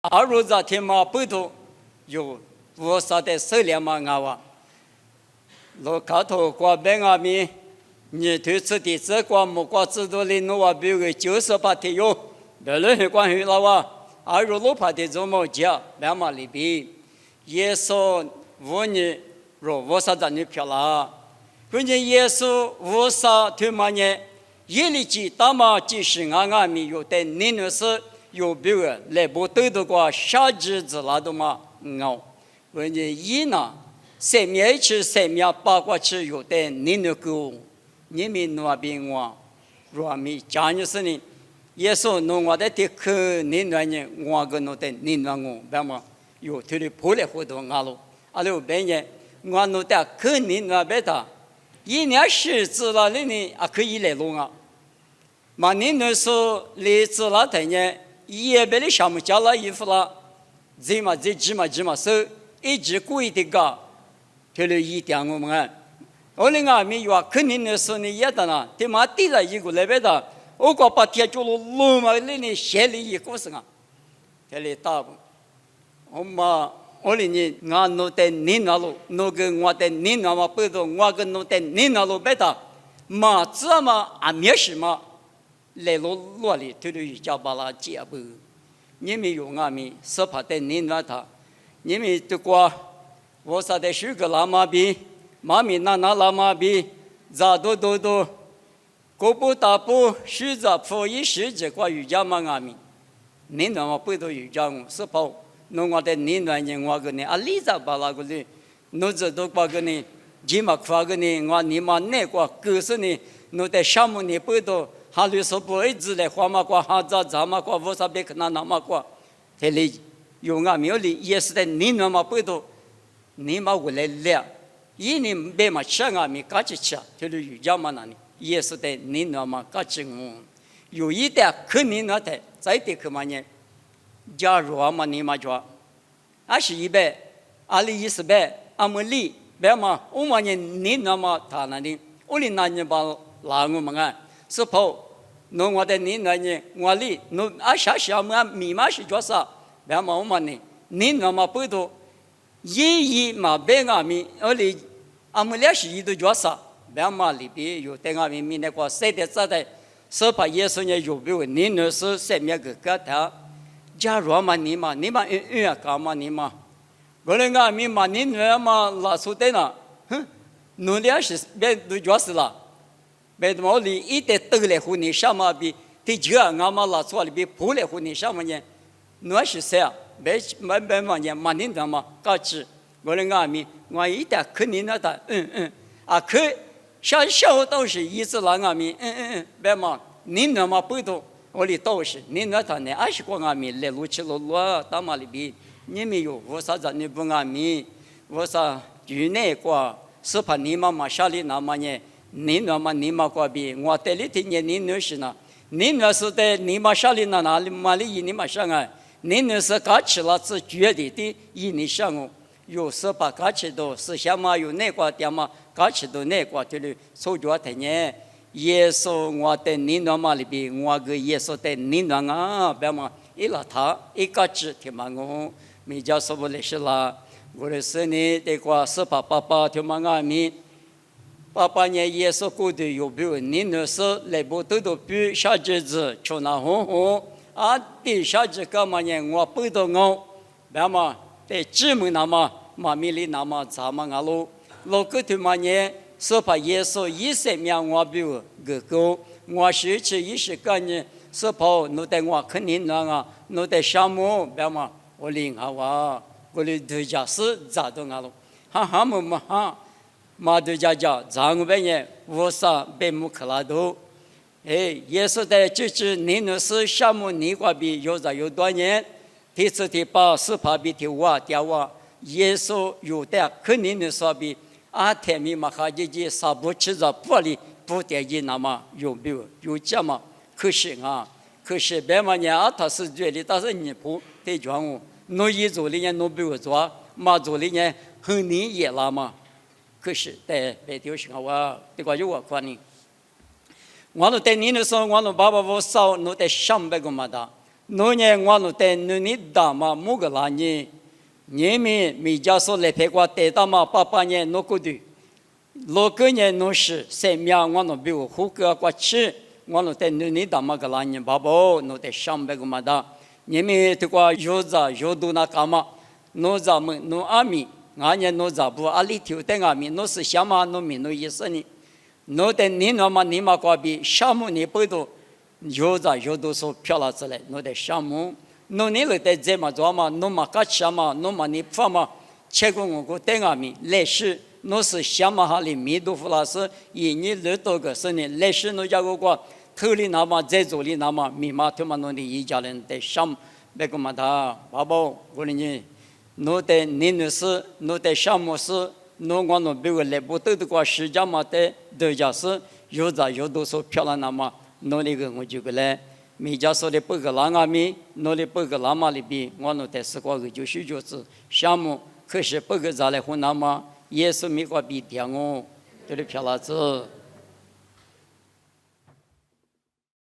阿如在天马背头有我啥的手里嘛阿哇，罗卡头挂边阿米，你推出的这挂木挂制度里诺瓦比个98天有，别人是关于了哇，阿如罗帕的怎么讲，别嘛里边，耶稣我你若我啥子你漂亮，关键耶稣我啥推嘛呢？耶利基大马即是阿米有的你那是。有别个来不对的话，下日子那都嘛熬，关键一呢，三面吃三面八卦吃有的你那个，你们那边话，若没讲的是呢，耶稣弄我的的可你那呢，我个弄的你那我，别嘛有这里破来活动阿喽，阿喽别呢，我弄的可你那边的，一年十次了呢，啊可以来弄啊，嘛你那时候来自那台呢。也别的项目加了衣服了，这嘛手一直故意的搞，这里一点我们我那个没有啊，肯定的是你也的呢，他妈地了一个那边的，我搞把铁柱路嘛，那里写里一个是啊，这里大不，我嘛我里呢，我弄的你那路，弄个我的你那嘛不懂，我个弄的你那路别的，嘛这嘛啊没什么。来罗里对对叫巴拉接不，你们有阿米是怕的你那他，你们的过，我说的是个拉马比，妈咪那拉马比，咋多，过不大不，是咋破一时这个瑜伽嘛阿米，你那么不都瑜伽我是怕，弄我的你那人我个呢，啊里咋巴拉个呢，弄这都把个呢，起码夸个呢，我你妈那个可是呢，弄的项目呢不都。哈律说不一直来花嘛瓜哈咋嘛瓜我啥别可那嘛瓜，这里有啊没有里也是在你那么不多，你嘛过来了，一年别嘛吃啊没嘎起吃，这里有家嘛那里也是在你那么嘎起我，有一点可你那台，再点可嘛呢，假如啊嘛你嘛说，2100，阿里100，阿么里别嘛，我嘛呢你那么他那里，我里那呢把拉我们啊。是跑，弄我的你那呢？我里弄啊下么密码是做啥？别嘛我们呢？你那么不多，一嘛别个米，我里阿们俩是一都做啥？别嘛里边有在阿米米那个谁的咋的？是把耶稣呢有比如你那是什么个他？假如嘛你嘛干嘛你嘛？我那个米嘛你那嘛拉出的呢？哼，弄俩是别都做死了。别的毛里一点都来和你什么比，这几个俺们拉出来比不来和你什么呢？那是啥？别嘛呢？嘛你那么搞起，我那俺们我一点肯定那的，啊可小都是一直让俺们，别嘛你那么不懂，我的都是你那他呢，20个俺们来路去路到嘛里边，你没有我啥子你不俺们，我啥就那个是怕你妈妈下里那么呢？你那么你妈过比我带你听见你那是呢？你那是在你妈下里哪里嘛里你妈上啊？你那是嘎起了是绝对的，以你上哦，有时把嘎起都是想嘛有那个点嘛，嘎起都那个就是手脚太呢。耶稣我在你那么里边，我个耶稣在你那啊，别嘛一拉他一嘎起听嘛我，没叫什么来是啦，我的是你这个是爸爸听嘛我咪。爸爸呢也是过得有比如你那是来不都比小侄子出那红啊，比小侄干嘛呢？我不都我，那么在姊妹那么妈咪里那么咱们阿路，老个他妈呢是把耶稣100秒我比如个，我是去10个呢是跑弄得我肯定那个弄得项目，那么我领好啊，我的对家是咋都阿路，哈么哈。马都家张百年无啥被木克拉多，也是在就是你那是项目你挂比有多年，第四第八是怕比第五掉啊，也是有的肯定的说比阿天米嘛哈姐啥不吃着不里不点击那么有没有这么可是别嘛呢他是觉得但是你不得讲我，弄一做的呢弄不做，嘛做的呢很你也了嘛。可是在白条上我这个有我管你，我那在你的时候，我那爸爸我少，那在300个嘛的，诺年我努得努尼达嘛木个拉尼，你们米家说来陪我得到嘛88年诺古的，罗个年诺是生命我努比我胡个过去，我努得努尼达嘛个拉尼，爸爸努得上百个嘛的，你们这个有咋有多那干嘛，诺咋么诺阿米，俺年诺咋不阿里头得阿米，诺是什么诺米诺意思呢？诺得你那么你嘛过比什么你不都？有咋有多少漂亮出来，侬得项目，侬你了得怎么做嘛？侬嘛干什么？侬嘛你发嘛？结果我等下面历史，侬是什么哈里米都弗拉斯，以你耳朵个是呢？历史侬家个头里那么在做里那么密码他妈侬的一家人得什那个嘛他，爸爸我跟你，侬得你那是，侬得什么是？侬我侬别个来不得的个时间嘛得得家是，有咋有多少漂亮那么？侬那个我就个嘞，米家说的不个拉阿米，侬的不个拉马里边，我侬在4个个就是项目，可是不个咋来湖南嘛，也是美国比点哦，这里漂亮子。